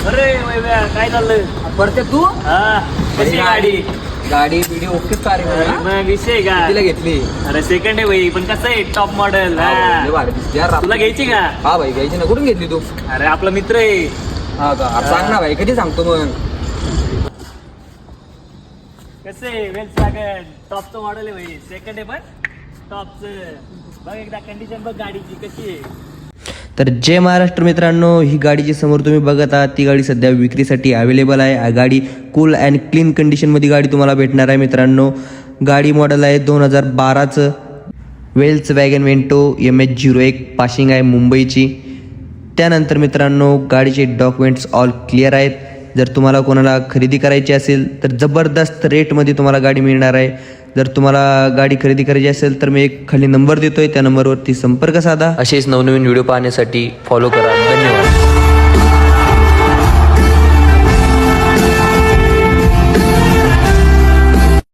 अरे वैभ्या, काय चाललंय? परत तू हा, कशी गाडी? गाडी बिडी ओके सारी मग विषय का? तिला घेतली. अरे सेकंड आहे भाई, पण कसं आहे टॉप मॉडेल. तुला घ्यायची का? हा भाई घ्यायची ना. कुठून घेतली तू? अरे आपला मित्र आहे. हा का? सांग ना भाई, कधी सांगतो मग. कसं आहे वेल्सवॅगन टॉपचं मॉडेल आहे भाई, सेकंड आहे पण टॉपचं. बघ एकदा कंडिशन बघ गाडीची कशी आहे. तर जय महाराष्ट्र मित्रांनो, ही गाडी जी समोर तुम्ही बघत आहात ती गाडी सध्या विक्रीसाठी अवेलेबल आहे. गाडी कूल अँड क्लीन कंडिशनमध्ये गाडी तुम्हाला भेटणार आहे मित्रांनो. गाडी मॉडेल आहे 2012चं Volkswagen Vento MH01, passing आहे मुंबईची. त्यानंतर मित्रांनो गाडीचे डॉक्युमेंट्स ऑल क्लिअर आहेत. जर तुम्हाला कोणाला खरेदी करायची असेल तर जबरदस्त रेटमध्ये तुम्हाला गाडी मिळणार आहे. जर तुम्हाला गाडी खरेदी करायची असेल तर मी एक खाली नंबर देतोय, त्या नंबरवरती संपर्क साधा. असेच नवनवीन व्हिडिओ पाहण्यासाठी फॉलो करा. धन्यवाद.